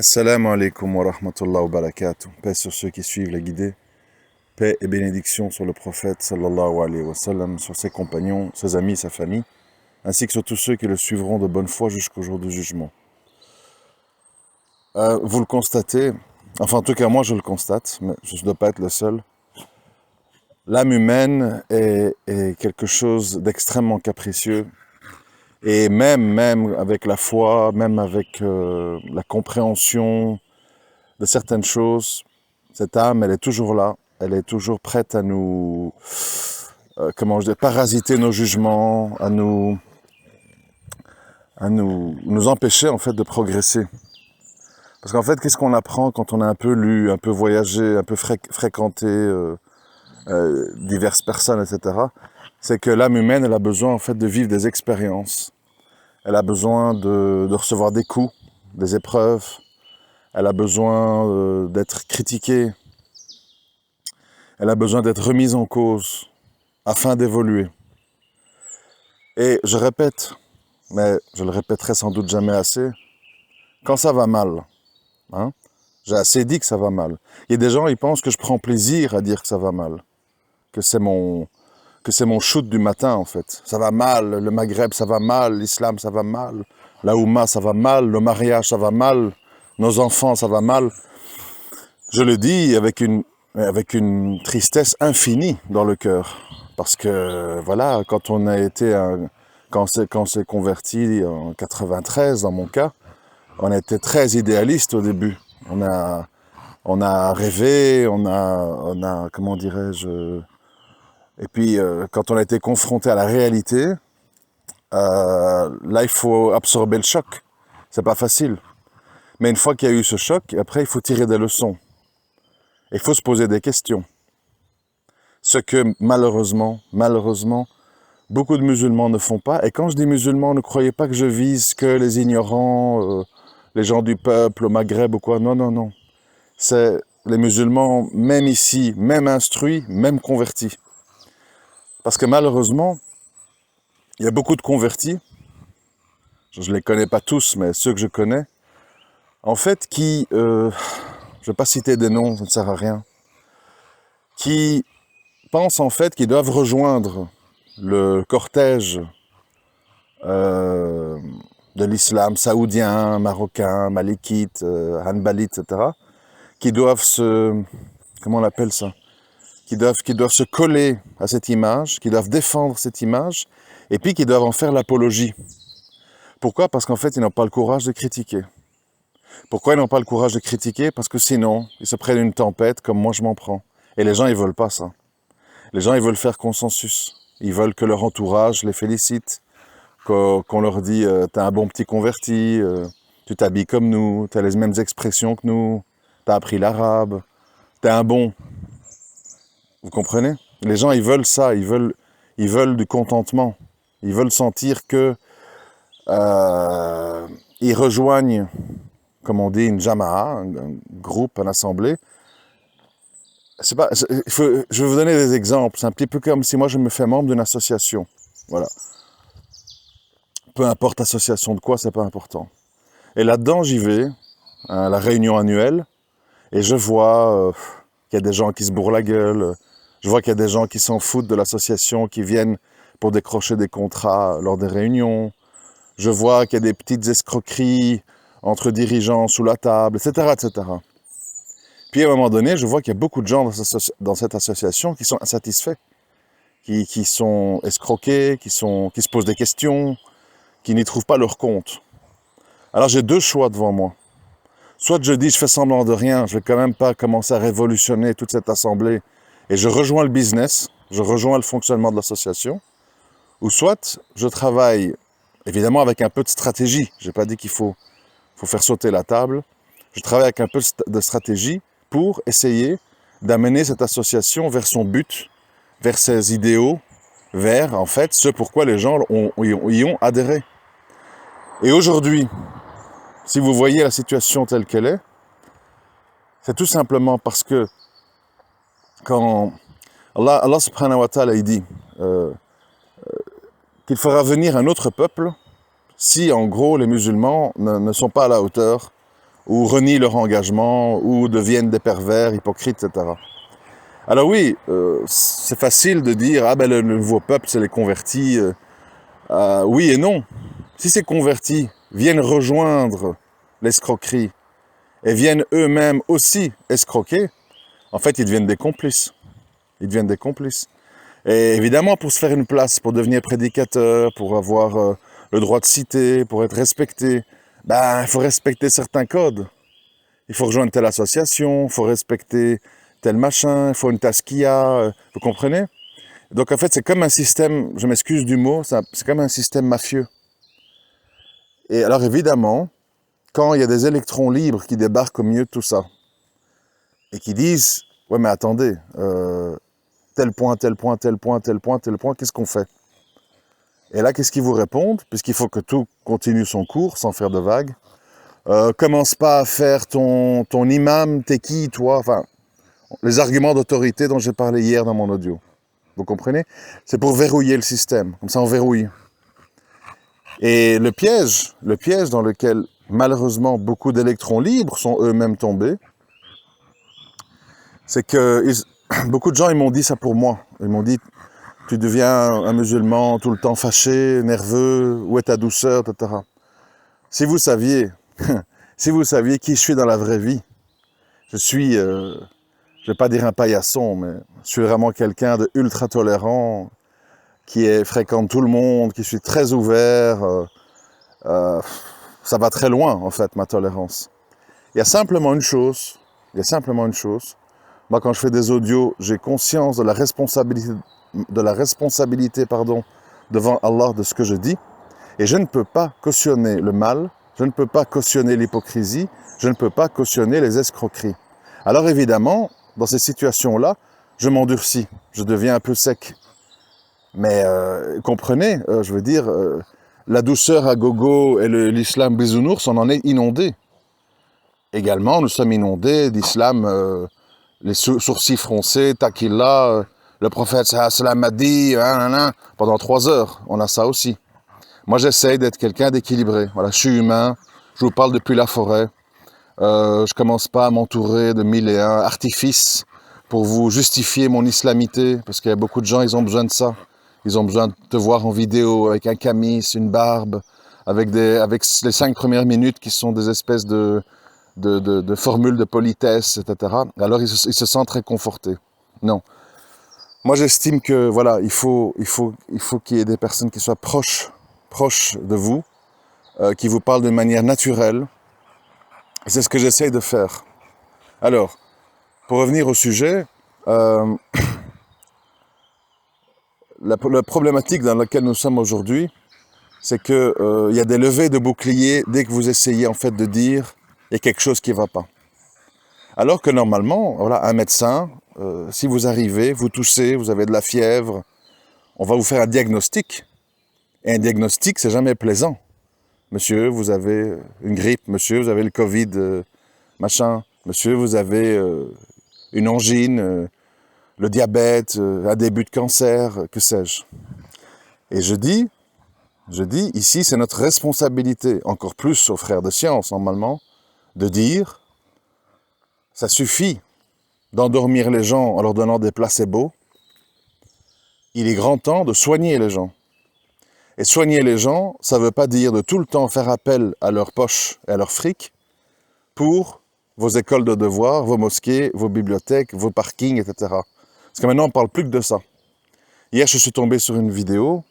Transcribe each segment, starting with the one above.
Assalamu alaikum wa rahmatullah wa barakatuh. Paix sur ceux qui suivent les guidés. Paix et bénédiction sur le prophète sallallahu alayhi wa sallam, sur ses compagnons, ses amis, sa famille, ainsi que sur tous ceux qui le suivront de bonne foi jusqu'au jour du jugement. Vous le constatez, enfin en tout cas moi je le constate, mais je ne dois pas être le seul. L'âme humaine est quelque chose d'extrêmement capricieux. Et même avec la foi, même avec la compréhension de certaines choses, cette âme, elle est toujours là, elle est toujours prête à nous, parasiter nos jugements, à nous empêcher en fait de progresser. Parce qu'en fait, qu'est-ce qu'on apprend quand on a un peu lu, un peu voyagé, un peu fréquenté diverses personnes, etc. C'est que l'âme humaine, elle a besoin en fait de vivre des expériences. Elle a besoin de recevoir des coups, des épreuves. Elle a besoin d'être critiquée. Elle a besoin d'être remise en cause afin d'évoluer. Et je répète, mais je le répéterai sans doute jamais assez, quand ça va mal, hein, j'ai assez dit que ça va mal. Il y a des gens, ils pensent que je prends plaisir à dire que ça va mal, que c'est mon shoot du matin en fait. Ça va mal, le Maghreb ça va mal, l'islam ça va mal, la Oumma ça va mal, le mariage ça va mal, nos enfants ça va mal. Je le dis avec une tristesse infinie dans le cœur. Parce que voilà, quand on s'est converti en 93 dans mon cas, on était très idéaliste au début. On a rêvé, comment dirais-je. Et puis quand on a été confronté à la réalité, là il faut absorber le choc. C'est pas facile. Mais une fois qu'il y a eu ce choc, après il faut tirer des leçons. Il faut se poser des questions. Ce que malheureusement, beaucoup de musulmans ne font pas. Et quand je dis musulmans, ne croyez pas que je vise que les ignorants, les gens du peuple, au Maghreb ou quoi. Non, non, non. C'est les musulmans, même ici, même instruits, même convertis. Parce que malheureusement, il y a beaucoup de convertis, je ne les connais pas tous, mais ceux que je connais, en fait, qui, je ne vais pas citer des noms, ça ne sert à rien, qui pensent en fait qu'ils doivent rejoindre le cortège de l'islam saoudien, marocain, malikite, hanbalite, etc., qui doivent comment on appelle ça, qui doivent se coller à cette image, qui doivent défendre cette image, et puis qui doivent en faire l'apologie. Pourquoi? Parce qu'en fait, ils n'ont pas le courage de critiquer. Pourquoi ils n'ont pas le courage de critiquer? Parce que sinon, ils se prennent une tempête comme moi je m'en prends. Et les gens, ils veulent pas ça. Les gens, ils veulent faire consensus. Ils veulent que leur entourage les félicite, qu'on leur dit t'es un bon petit converti, tu t'habilles comme nous, t'as les mêmes expressions que nous, t'as appris l'arabe, t'es un bon. Vous comprenez? Les gens, ils veulent ça, ils veulent du contentement. Ils veulent sentir que ils rejoignent, comme on dit, une jama'a, un groupe, une assemblée. Je vais vous donner des exemples. C'est un petit peu comme si moi je me fais membre d'une association. Voilà. Peu importe l'association de quoi, c'est pas important. Et là-dedans, j'y vais, à la réunion annuelle, et je vois qu'il y a des gens qui se bourrent la gueule, je vois qu'il y a des gens qui s'en foutent de l'association, qui viennent pour décrocher des contrats lors des réunions, je vois qu'il y a des petites escroqueries entre dirigeants sous la table, etc., etc. Puis à un moment donné, je vois qu'il y a beaucoup de gens dans cette association qui sont insatisfaits, qui sont escroqués, qui se posent des questions, qui n'y trouvent pas leur compte. Alors j'ai deux choix devant moi. Soit je dis je fais semblant de rien, je vais quand même pas commencer à révolutionner toute cette assemblée et je rejoins le business, je rejoins le fonctionnement de l'association, ou soit je travaille évidemment avec un peu de stratégie. J'ai pas dit qu'il faut faire sauter la table. Je travaille avec un peu de stratégie pour essayer d'amener cette association vers son but, vers ses idéaux, vers en fait ce pourquoi les gens y ont adhéré. Et aujourd'hui, si vous voyez la situation telle qu'elle est, c'est tout simplement parce que quand Allah subhanahu wa ta'ala il dit qu'il fera venir un autre peuple si en gros les musulmans ne sont pas à la hauteur ou renient leur engagement, ou deviennent des pervers, hypocrites, etc. Alors oui, c'est facile de dire, ah ben le nouveau peuple, c'est les convertis. Oui et non. Si ces convertis viennent rejoindre l'escroquerie et viennent eux-mêmes aussi escroquer, en fait, ils deviennent des complices. Ils deviennent des complices. Et évidemment, pour se faire une place, pour devenir prédicateur, pour avoir le droit de citer, pour être respecté, ben, il faut respecter certains codes. Il faut rejoindre telle association, il faut respecter tel machin, il faut une tasquilla, vous comprenez? Donc en fait, c'est comme un système, je m'excuse du mot, c'est comme un système mafieux. Et alors évidemment, quand il y a des électrons libres qui débarquent au milieu de tout ça, et qui disent, ouais mais attendez, tel point, tel point, tel point, tel point, tel point, qu'est-ce qu'on fait? Et là, qu'est-ce qu'ils vous répondent? Puisqu'il faut que tout continue son cours, sans faire de vagues. Commence pas à faire ton imam, t'es qui, toi? Enfin, les arguments d'autorité dont j'ai parlé hier dans mon audio. Vous comprenez? C'est pour verrouiller le système. Comme ça, on verrouille. Et le piège dans lequel, malheureusement, beaucoup d'électrons libres sont eux-mêmes tombés, c'est que beaucoup de gens, ils m'ont dit ça pour moi. Ils m'ont dit, tu deviens un musulman tout le temps fâché, nerveux, où est ta douceur, etc. Si vous saviez, si vous saviez qui je suis dans la vraie vie, je suis, je vais pas dire un paillasson, mais je suis vraiment quelqu'un de ultra tolérant, qui fréquente tout le monde, qui suis très ouvert. Ça va très loin, en fait, ma tolérance. Il y a simplement une chose, Moi, quand je fais des audios, j'ai conscience de la responsabilité, devant Allah de ce que je dis. Et je ne peux pas cautionner le mal, je ne peux pas cautionner l'hypocrisie, je ne peux pas cautionner les escroqueries. Alors évidemment, dans ces situations-là, je m'endurcis, je deviens un peu sec. Mais comprenez, je veux dire, la douceur à gogo et l'islam bisounours, on en est inondé. Également, nous sommes inondés d'islam, les sourcils froncés, taquilla, le prophète sallam a dit, pendant 3 heures, on a ça aussi. Moi, j'essaye d'être quelqu'un d'équilibré. Voilà, je suis humain, je vous parle depuis la forêt. Je commence pas à m'entourer de 1001 artifices pour vous justifier mon islamité, parce qu'il y a beaucoup de gens, ils ont besoin de ça. Ils ont besoin de te voir en vidéo avec un camis, une barbe, avec les 5 premières minutes qui sont des espèces de formules de politesse, etc. Alors ils se sentent réconfortés. Non. Moi, j'estime que voilà, il faut qu'il y ait des personnes qui soient proches de vous, qui vous parlent de manière naturelle. Et c'est ce que j'essaye de faire. Alors, pour revenir au sujet, la problématique dans laquelle nous sommes aujourd'hui, c'est que il y a des levées de boucliers dès que vous essayez en fait de dire il y a quelque chose qui ne va pas. Alors que normalement, voilà, un médecin, si vous arrivez, vous toussez, vous avez de la fièvre, on va vous faire un diagnostic. Et un diagnostic, c'est jamais plaisant. Monsieur, vous avez une grippe. Monsieur, vous avez le Covid, machin. Monsieur, vous avez une angine, le diabète, un début de cancer, que sais-je. Et je dis, ici, c'est notre responsabilité, encore plus aux frères de science, normalement, de dire, ça suffit d'endormir les gens en leur donnant des placebos. Il est grand temps de soigner les gens. Et soigner les gens, ça ne veut pas dire de tout le temps faire appel à leur poche et à leur fric pour vos écoles de devoirs, vos mosquées, vos bibliothèques, vos parkings, etc. Parce que maintenant, on ne parle plus que de ça. Hier, je suis tombé sur une vidéo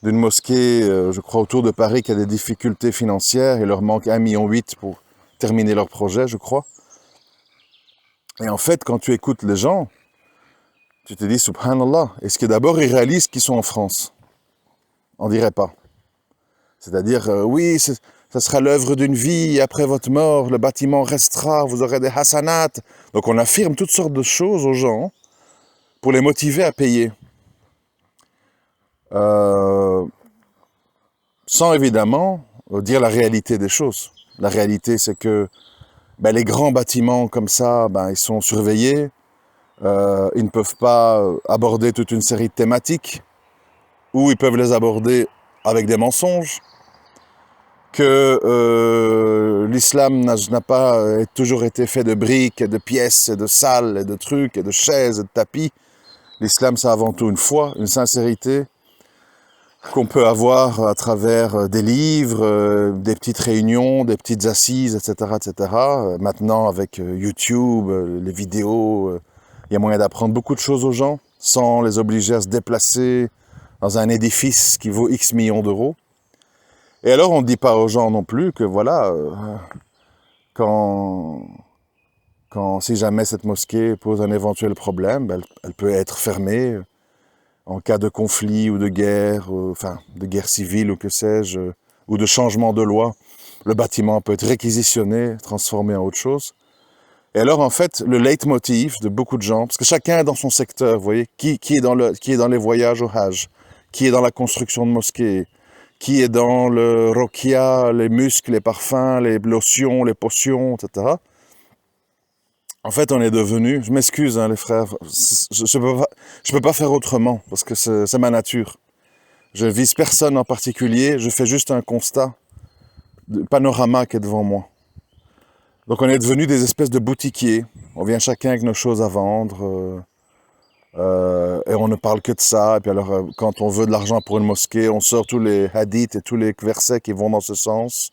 d'une mosquée, je crois, autour de Paris, qui a des difficultés financières. Il leur manque 1,8 million pour terminer leur projet, je crois. Et en fait, quand tu écoutes les gens, tu te dis, subhanallah, est-ce que d'abord ils réalisent qu'ils sont en France? On dirait pas. C'est-à-dire, oui, ça sera l'œuvre d'une vie, après votre mort, le bâtiment restera, vous aurez des hasanats. Donc on affirme toutes sortes de choses aux gens pour les motiver à payer. Sans évidemment dire la réalité des choses. La réalité, c'est que les grands bâtiments comme ça, ils sont surveillés. Ils ne peuvent pas aborder toute une série de thématiques, ou ils peuvent les aborder avec des mensonges, que l'islam n'a pas toujours été fait de briques, et de pièces, et de salles, et de trucs, et de chaises, et de tapis. L'islam, c'est avant tout une foi, une sincérité qu'on peut avoir à travers des livres, des petites réunions, des petites assises, etc., etc. Maintenant, avec YouTube, les vidéos, il y a moyen d'apprendre beaucoup de choses aux gens sans les obliger à se déplacer dans un édifice qui vaut X millions d'euros. Et alors, on ne dit pas aux gens non plus que voilà, quand si jamais cette mosquée pose un éventuel problème, elle peut être fermée en cas de conflit ou de guerre, enfin de guerre civile ou que sais-je, ou de changement de loi. Le bâtiment peut être réquisitionné, transformé en autre chose. Et alors en fait, le leitmotiv de beaucoup de gens, parce que chacun est dans son secteur, vous voyez, qui est dans les voyages au Hajj, qui est dans la construction de mosquées, qui est dans le rokia, les muscles, les parfums, les lotions, les potions, etc. En fait, on est devenu, je m'excuse les frères, je peux pas faire autrement, parce que c'est ma nature. Je vise personne en particulier, je fais juste un constat, de panorama qui est devant moi. Donc on est devenu des espèces de boutiquiers, on vient chacun avec nos choses à vendre, et on ne parle que de ça, et puis alors quand on veut de l'argent pour une mosquée, on sort tous les hadiths et tous les versets qui vont dans ce sens,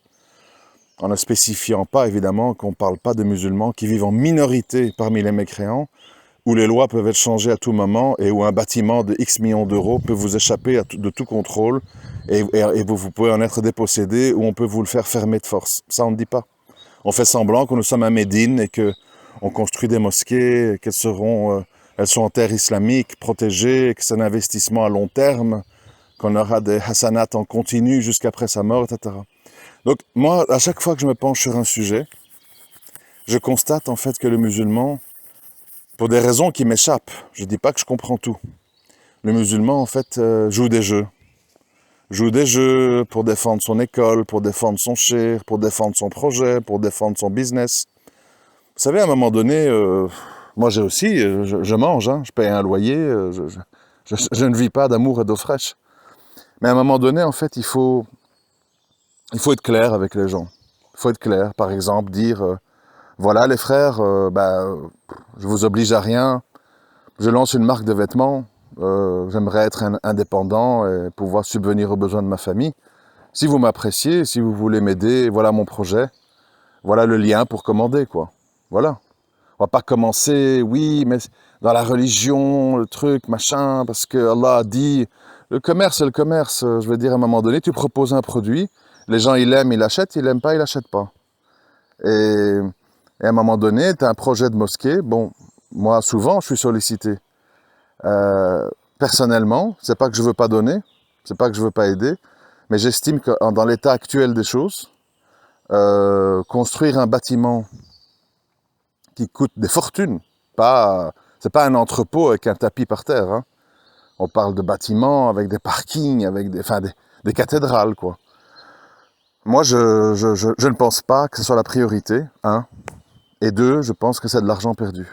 en ne spécifiant pas évidemment qu'on ne parle pas de musulmans qui vivent en minorité parmi les mécréants, où les lois peuvent être changées à tout moment et où un bâtiment de X millions d'euros peut vous échapper de tout contrôle et vous pouvez en être dépossédé ou on peut vous le faire fermer de force. Ça, on ne dit pas. On fait semblant que nous sommes à Médine et qu'on construit des mosquées, elles sont en terre islamique, protégées, que c'est un investissement à long terme, qu'on aura des hasanats en continu jusqu'après sa mort, etc. Donc moi, à chaque fois que je me penche sur un sujet, je constate en fait que le musulman, pour des raisons qui m'échappent, je ne dis pas que je comprends tout, le musulman en fait joue des jeux. Joue des jeux pour défendre son école, pour défendre son shir, pour défendre son projet, pour défendre son business. Vous savez, à un moment donné, moi j'ai aussi, je mange, je paye un loyer, je ne vis pas d'amour et d'eau fraîche. Mais à un moment donné, en fait, il faut être clair avec les gens. Il faut être clair, par exemple, dire, voilà les frères, je vous oblige à rien, je lance une marque de vêtements, j'aimerais être indépendant et pouvoir subvenir aux besoins de ma famille. Si vous m'appréciez, si vous voulez m'aider, voilà mon projet, voilà le lien pour commander, quoi. Voilà. On va pas commencer, oui, mais dans la religion, le truc, machin, parce que Allah a dit, le commerce c'est le commerce. Je veux dire, à un moment donné, tu proposes un produit, les gens ils l'aiment, ils l'achètent, ils l'aiment pas, ils l'achètent pas. Et à un moment donné, tu as un projet de mosquée, bon, moi souvent je suis sollicité. Personnellement, c'est pas que je veux pas donner, c'est pas que je veux pas aider, mais j'estime que dans l'état actuel des choses, construire un bâtiment qui coûte des fortunes, c'est pas un entrepôt avec un tapis par terre, hein. On parle de bâtiments avec des parkings, avec des cathédrales, quoi. Moi, je ne pense pas que ce soit la priorité, un, et deux, je pense que c'est de l'argent perdu.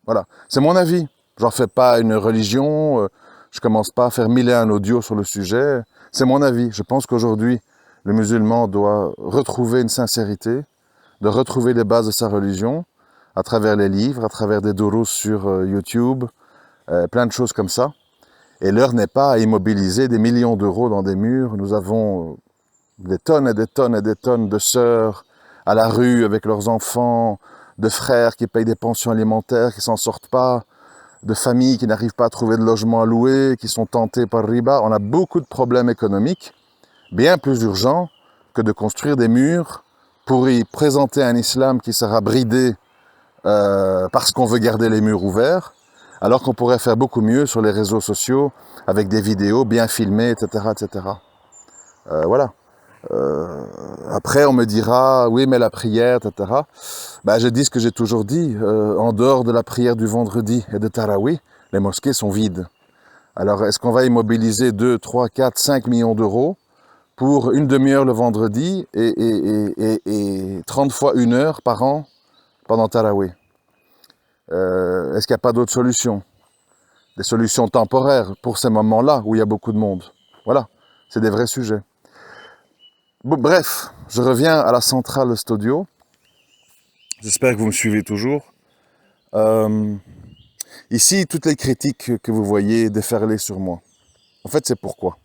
Voilà, c'est mon avis. J'en fais pas une religion, je commence pas à faire 1001 audios sur le sujet. C'est mon avis. Je pense qu'aujourd'hui, le musulman doit retrouver une sincérité, de retrouver les bases de sa religion, à travers les livres, à travers des dourous sur YouTube, plein de choses comme ça. Et l'heure n'est pas à immobiliser des millions d'euros dans des murs. Nous avons des tonnes et des tonnes et des tonnes de sœurs à la rue avec leurs enfants, de frères qui payent des pensions alimentaires, qui s'en sortent pas, de familles qui n'arrivent pas à trouver de logement à louer, qui sont tentées par riba. On a beaucoup de problèmes économiques, bien plus urgents que de construire des murs pour y présenter un islam qui sera bridé parce qu'on veut garder les murs ouverts, alors qu'on pourrait faire beaucoup mieux sur les réseaux sociaux avec des vidéos bien filmées, etc. etc. Voilà. Après, on me dira, oui, mais la prière, etc. Je dis ce que j'ai toujours dit. En dehors de la prière du vendredi et de Taraweeh, les mosquées sont vides. Alors, est-ce qu'on va immobiliser 2, 3, 4, 5 millions d'euros pour une demi-heure le vendredi et 30 fois 1 heure par an pendant Taraweeh? Est-ce qu'il n'y a pas d'autres solutions? Des solutions temporaires pour ces moments-là où il y a beaucoup de monde. Voilà, c'est des vrais sujets. Bon, bref, je reviens à la centrale de cet audio. J'espère que vous me suivez toujours. Euh, Ici, toutes les critiques que vous voyez déferler sur moi, en fait, c'est pourquoi.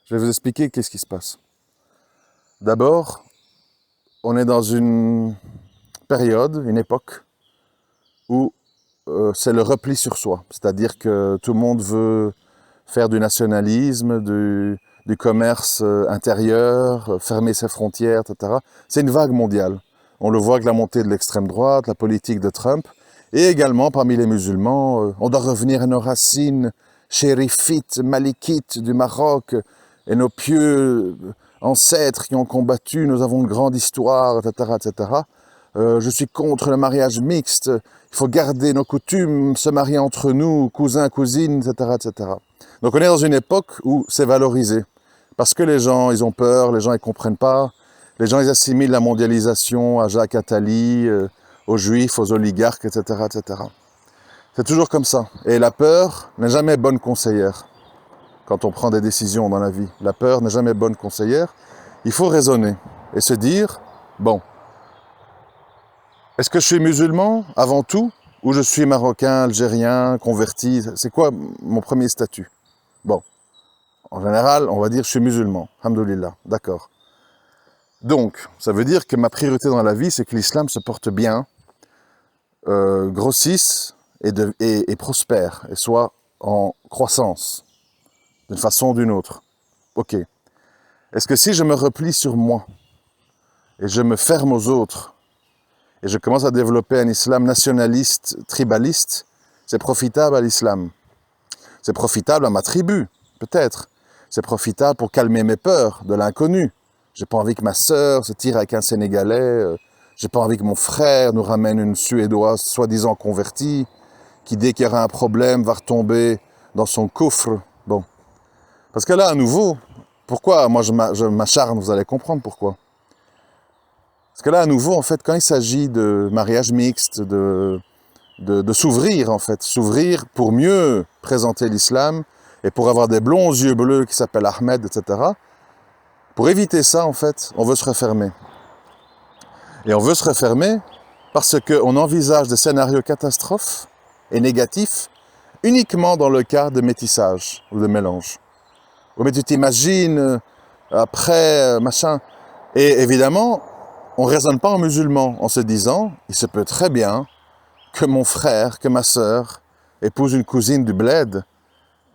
Je vais vous expliquer qu'est-ce qui se passe. D'abord, on est dans une période, une époque, où c'est le repli sur soi. C'est-à-dire que tout le monde veut faire du nationalisme, du commerce intérieur, fermer ses frontières, etc. C'est une vague mondiale. On le voit avec la montée de l'extrême droite, la politique de Trump, et également parmi les musulmans, on doit revenir à nos racines chérifites, malikites du Maroc, et nos pieux ancêtres qui ont combattu, nous avons une grande histoire, etc., etc. Je suis contre le mariage mixte, il faut garder nos coutumes, se marier entre nous, cousins, cousines, etc., etc. Donc on est dans une époque où c'est valorisé. Parce que les gens, ils ont peur, les gens, ils comprennent pas. Les gens, ils assimilent la mondialisation à Jacques Attali, aux juifs, aux oligarques, etc., etc. C'est toujours comme ça. Et la peur n'est jamais bonne conseillère quand on prend des décisions dans la vie. La peur n'est jamais bonne conseillère. Il faut raisonner et se dire, bon, est-ce que je suis musulman avant tout ou je suis marocain, algérien, converti? C'est quoi mon premier statut? Bon, en général, on va dire je suis musulman. Alhamdoulilah, d'accord. Donc, ça veut dire que ma priorité dans la vie, c'est que l'islam se porte bien, grossisse et prospère, et soit en croissance, d'une façon ou d'une autre. Ok. Est-ce que si je me replie sur moi, et je me ferme aux autres, et je commence à développer un islam nationaliste, tribaliste, c'est profitable à l'islam? C'est profitable à ma tribu, peut-être. C'est profitable pour calmer mes peurs de l'inconnu. J'ai pas envie que ma sœur se tire avec un Sénégalais. J'ai pas envie que mon frère nous ramène une Suédoise soi-disant convertie, qui dès qu'il y aura un problème va retomber dans son coffre. Bon. Parce que là, à nouveau, pourquoi moi je m'acharne, vous allez comprendre pourquoi. Parce que là, à nouveau, en fait, quand il s'agit de mariage mixte, de s'ouvrir, en fait, s'ouvrir pour mieux présenter l'islam et pour avoir des blonds aux yeux bleus qui s'appellent Ahmed, etc. Pour éviter ça, en fait, on veut se refermer. Et on veut se refermer parce qu'on envisage des scénarios catastrophes et négatifs uniquement dans le cas de métissage ou de mélange. Oh, mais tu t'imagines, après, machin. Et évidemment, on ne raisonne pas en musulman en se disant, il se peut très bien que mon frère, que ma sœur épouse une cousine du bled.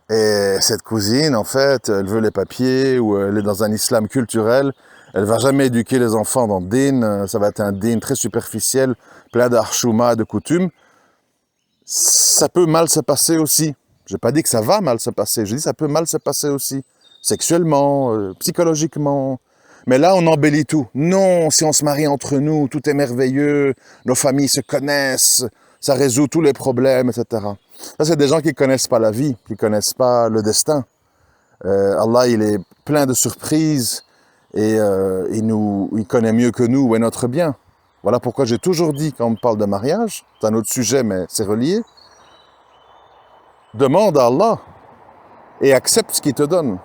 Et cette cousine, en fait, elle veut les papiers ou elle est dans un islam culturel. Elle va jamais éduquer les enfants dans le din. Ça va être un din très superficiel, plein d'archouma, de coutumes. Ça peut mal se passer aussi. Je n'ai pas dit que ça va mal se passer. Je dis que ça peut mal se passer aussi. Sexuellement, psychologiquement. Mais là, on embellit tout. Non, si on se marie entre nous, tout est merveilleux. Nos familles se connaissent. Ça résout tous les problèmes, etc. Ça, c'est des gens qui ne connaissent pas la vie, qui ne connaissent pas le destin. Allah, il est plein de surprises et il connaît mieux que nous où est notre bien. Voilà pourquoi j'ai toujours dit, quand on me parle de mariage, c'est un autre sujet, mais c'est relié, demande à Allah et accepte ce qu'il te donne.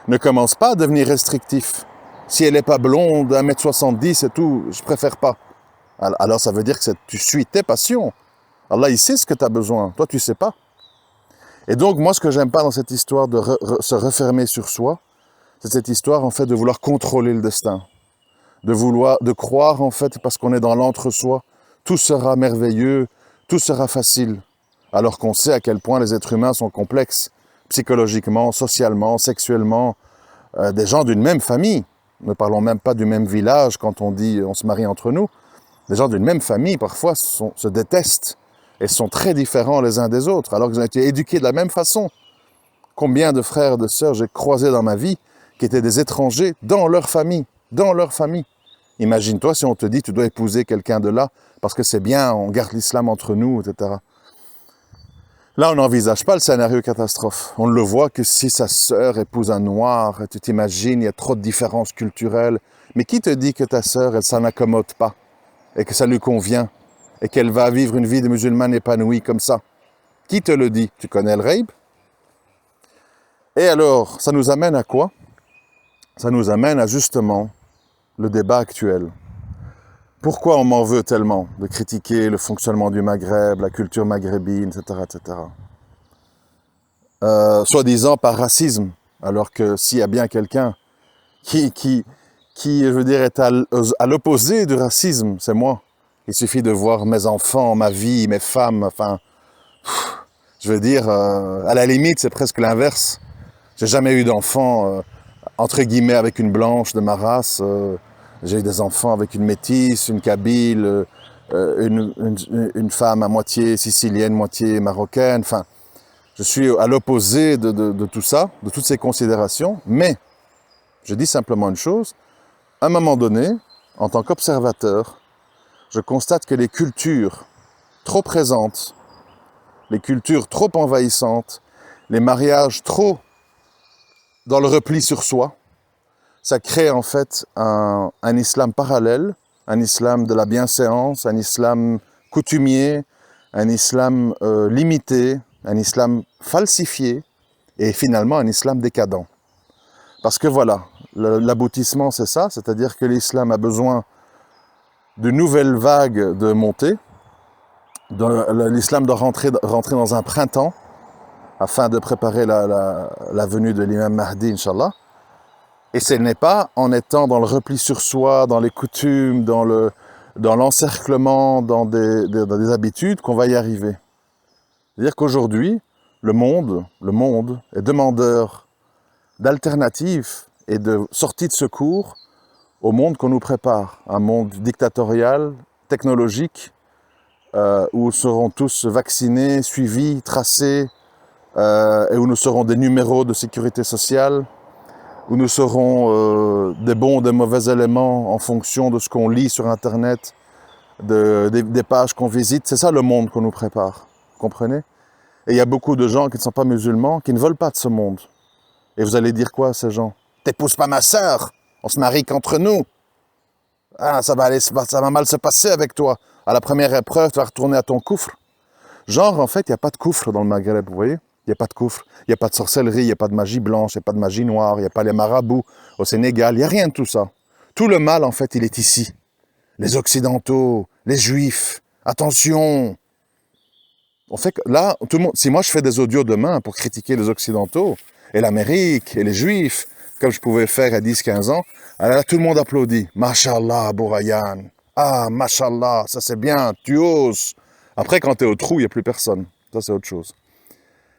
Ne commence pas à devenir restrictif. Si elle n'est pas blonde, 1m70 et tout, je préfère pas. Alors ça veut dire que tu suis tes passions. Allah, il sait ce que tu as besoin. Toi, tu sais pas. Et donc, moi, ce que j'aime pas dans cette histoire de se refermer sur soi, c'est cette histoire, en fait, de vouloir contrôler le destin. De croire, en fait, parce qu'on est dans l'entre-soi, tout sera merveilleux, tout sera facile. Alors qu'on sait à quel point les êtres humains sont complexes, psychologiquement, socialement, sexuellement, des gens d'une même famille. Ne parlons même pas du même village quand on dit on se marie entre nous. Des gens d'une même famille, parfois, se détestent et sont très différents les uns des autres, alors qu'ils ont été éduqués de la même façon. Combien de frères et de sœurs j'ai croisés dans ma vie qui étaient des étrangers dans leur famille, dans leur famille. Imagine-toi si on te dit tu dois épouser quelqu'un de là, parce que c'est bien, on garde l'islam entre nous, etc. Là, on n'envisage pas le scénario catastrophe. On ne le voit que si sa sœur épouse un noir, tu t'imagines, il y a trop de différences culturelles. Mais qui te dit que ta sœur, elle s'en accommode pas, et que ça lui convient, et qu'elle va vivre une vie de musulmane épanouie comme ça? Qui te le dit? Tu connais le raïb? Et alors, ça nous amène à quoi? Ça nous amène à justement le débat actuel. Pourquoi on m'en veut tellement de critiquer le fonctionnement du Maghreb, la culture maghrébine, etc., etc. Soi-disant par racisme, alors que s'il y a bien quelqu'un qui, qui, qui, je veux dire, est à l'opposé du racisme, c'est moi. Il suffit de voir mes enfants, ma vie, mes femmes, enfin, je veux dire, à la limite, c'est presque l'inverse. J'ai jamais eu d'enfant, entre guillemets, avec une blanche de ma race. J'ai eu des enfants avec une métisse, une kabyle, une femme à moitié sicilienne, moitié marocaine. Enfin, je suis à l'opposé de tout ça, de toutes ces considérations. Mais, je dis simplement une chose, à un moment donné, en tant qu'observateur, je constate que les cultures trop présentes, les cultures trop envahissantes, les mariages trop dans le repli sur soi, ça crée en fait un islam parallèle, un islam de la bienséance, un islam coutumier, un islam limité, un islam falsifié et finalement un islam décadent. Parce que voilà, l'aboutissement c'est ça, c'est-à-dire que l'islam a besoin d'une nouvelle vague de montée. L'islam doit rentrer dans un printemps afin de préparer la venue de l'imam Mahdi, Inch'Allah. Et ce n'est pas en étant dans le repli sur soi, dans les coutumes, dans l'encerclement, dans des habitudes qu'on va y arriver. C'est-à-dire qu'aujourd'hui, le monde est demandeur d'alternatives et de sorties de secours au monde qu'on nous prépare. Un monde dictatorial, technologique, où nous serons tous vaccinés, suivis, tracés, et où nous serons des numéros de sécurité sociale, où nous serons des bons, des mauvais éléments en fonction de ce qu'on lit sur Internet, des pages qu'on visite. C'est ça le monde qu'on nous prépare, vous comprenez? Et il y a beaucoup de gens qui ne sont pas musulmans, qui ne veulent pas de ce monde. Et vous allez dire quoi à ces gens? T'épouses pas ma sœur, on se marie qu'entre nous. Ah, ça va mal se passer avec toi. À la première épreuve, tu vas retourner à ton coufre. Genre, en fait, il n'y a pas de coufre dans le Maghreb, vous voyez? Il n'y a pas de coufre, il n'y a pas de sorcellerie, il n'y a pas de magie blanche, il n'y a pas de magie noire, il n'y a pas les marabouts au Sénégal, il n'y a rien de tout ça. Tout le mal, en fait, il est ici. Les Occidentaux, les Juifs, attention. En fait, là, tout le monde, si moi je fais des audios demain pour critiquer les Occidentaux, et l'Amérique, et les Juifs, comme je pouvais faire à 10-15 ans, alors là, tout le monde applaudit. Mashallah, Bourayan. Ah, mashallah, ça c'est bien, tu oses. Après, quand tu es au trou, il n'y a plus personne. Ça, c'est autre chose.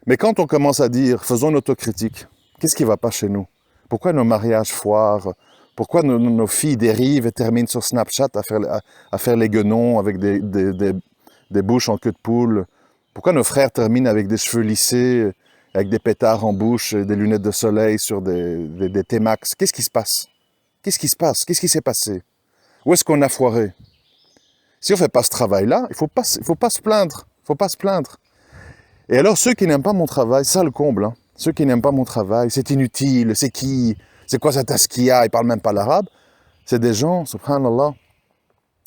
Mais quand on commence à dire, faisons une autocritique, qu'est-ce qui ne va pas chez nous? Pourquoi nos mariages foirent? Pourquoi nos filles dérivent et terminent sur Snapchat à faire les guenons avec des bouches en queue de poule? Pourquoi nos frères terminent avec des cheveux lissés, avec des pétards en bouche, des lunettes de soleil sur des T-Max? Qu'est-ce qui se passe? Qu'est-ce qui se passe? Qu'est-ce qui s'est passé? Où est-ce qu'on a foiré? Si on ne fait pas ce travail-là, il ne faut pas se plaindre. Il ne faut pas se plaindre. Et alors, ceux qui n'aiment pas mon travail, c'est ça le comble. Hein. Ceux qui n'aiment pas mon travail, c'est inutile, c'est qui? C'est quoi cet askia? Ils ne parlent même pas l'arabe. C'est des gens, subhanallah.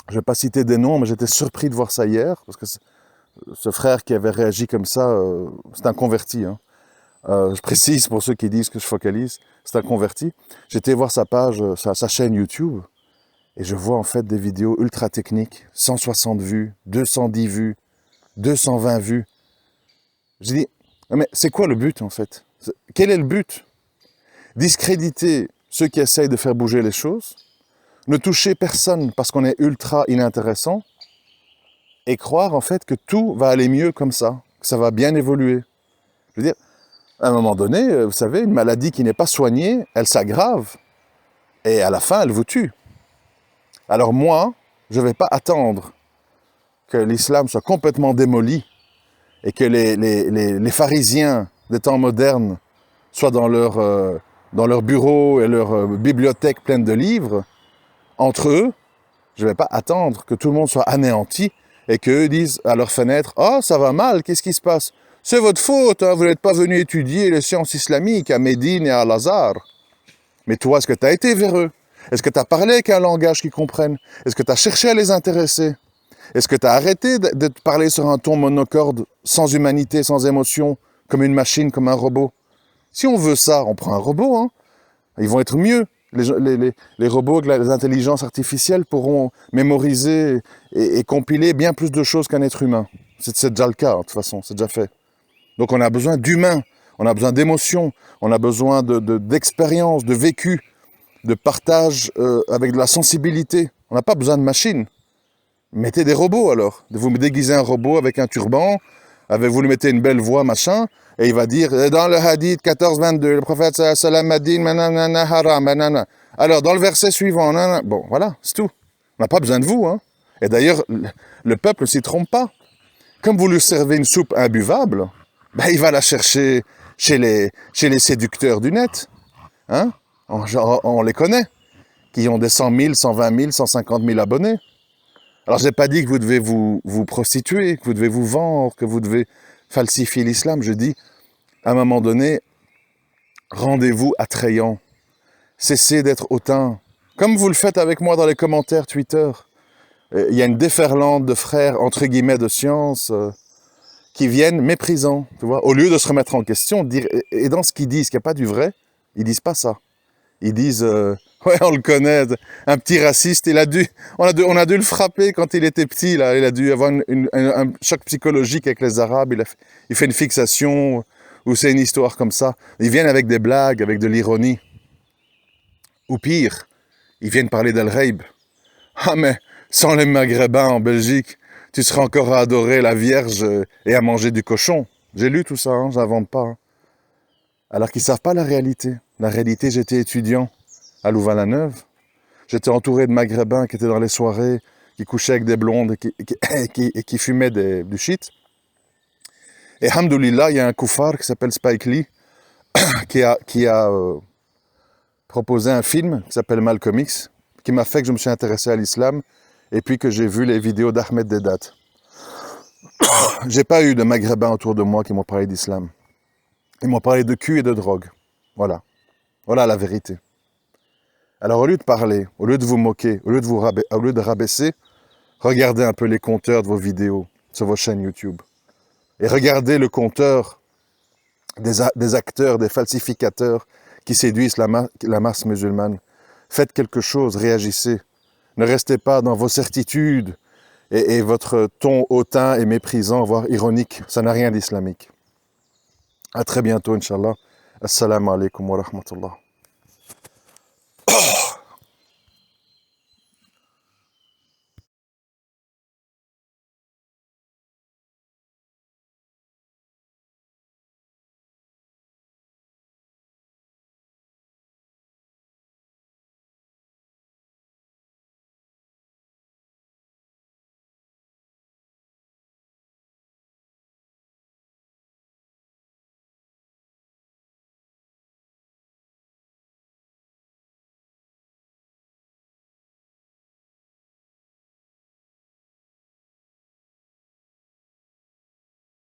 Je ne vais pas citer des noms, mais j'étais surpris de voir ça hier, parce que ce frère qui avait réagi comme ça, c'est un converti. Hein. Je précise pour ceux qui disent que je focalise, c'est un converti. J'étais voir sa page, sa chaîne YouTube, et je vois en fait des vidéos ultra techniques, 160 vues, 210 vues, 220 vues. Je dis, mais c'est quoi le but en fait? Quel est le but? Discréditer ceux qui essayent de faire bouger les choses, ne toucher personne parce qu'on est ultra inintéressant, et croire en fait que tout va aller mieux comme ça, que ça va bien évoluer. Je veux dire, à un moment donné, vous savez, une maladie qui n'est pas soignée, elle s'aggrave, et à la fin, elle vous tue. Alors moi, je ne vais pas attendre que l'islam soit complètement démoli, et que les pharisiens des temps modernes soient dans leur bureau et leur bibliothèque pleine de livres, entre eux, je ne vais pas attendre que tout le monde soit anéanti et qu'eux disent à leur fenêtre « Oh, ça va mal, qu'est-ce qui se passe? C'est votre faute, hein, vous n'êtes pas venu étudier les sciences islamiques à Médine et à Al-Azhar. » Mais toi, est-ce que tu as été vers eux? Est-ce que tu as parlé avec un langage qu'ils comprennent? Est-ce que tu as cherché à les intéresser? Est-ce que tu as arrêté de parler sur un ton monocorde, sans humanité, sans émotion, comme une machine, comme un robot? Si on veut ça, on prend un robot, hein. Ils vont être mieux. Les robots avec les intelligences artificielles pourront mémoriser et compiler bien plus de choses qu'un être humain. C'est déjà le cas, de toute façon, c'est déjà fait. Donc on a besoin d'humains, on a besoin d'émotions, on a besoin d'expérience, de vécu, de partage avec de la sensibilité. On n'a pas besoin de machines. Mettez des robots alors. Vous me déguisez un robot avec un turban, vous lui mettez une belle voix, machin, et il va dire, dans le hadith 14-22, le prophète sallam a dit, manana haram, manana. Alors, dans le verset suivant, nanana. Bon, voilà, c'est tout. On n'a pas besoin de vous. Hein. Et d'ailleurs, le peuple ne s'y trompe pas. Comme vous lui servez une soupe imbuvable, ben, il va la chercher chez les séducteurs du net. Hein. On les connaît, qui ont des 100 000, 120 000, 150 000 abonnés. Alors, je n'ai pas dit que vous devez vous prostituer, que vous devez vous vendre, que vous devez falsifier l'islam. Je dis, à un moment donné, rendez-vous attrayant. Cessez d'être hautain. Comme vous le faites avec moi dans les commentaires Twitter. Il y a une déferlante de frères, entre guillemets, de science, qui viennent méprisants, tu vois. Au lieu de se remettre en question, dire, et dans ce qu'ils disent, qu'il n'y a pas du vrai, ils disent pas ça. Ils disent, ouais, on le connaît, un petit raciste, on a dû le frapper quand il était petit, là. Il a dû avoir un choc psychologique avec les Arabes, il fait une fixation, ou c'est une histoire comme ça. Ils viennent avec des blagues, avec de l'ironie. Ou pire, ils viennent parler d'Al-Raib. Ah mais, sans les Maghrébins en Belgique, tu serais encore à adorer la Vierge et à manger du cochon. J'ai lu tout ça, hein, j'invente pas. Hein. Alors qu'ils savent pas la réalité. La réalité, j'étais étudiant à Louvain-la-Neuve. J'étais entouré de Maghrébins qui étaient dans les soirées, qui couchaient avec des blondes et qui fumaient du shit. Et hamdoulillah, il y a un koufar qui s'appelle Spike Lee qui a proposé un film qui s'appelle Malcolm X, qui m'a fait que je me suis intéressé à l'islam et puis que j'ai vu les vidéos d'Ahmed Dedat. J'ai pas eu de Maghrébins autour de moi qui m'ont parlé d'islam. Ils m'ont parlé de cul et de drogue. Voilà. Voilà la vérité. Alors au lieu de parler, au lieu de vous moquer, au lieu de rabaisser, regardez un peu les compteurs de vos vidéos sur vos chaînes YouTube. Et regardez le compteur des acteurs, des falsificateurs qui séduisent la masse musulmane. Faites quelque chose, réagissez. Ne restez pas dans vos certitudes et votre ton hautain et méprisant, voire ironique. Ça n'a rien d'islamique. À très bientôt, Inch'Allah. Assalamu alaikum wa rahmatullah.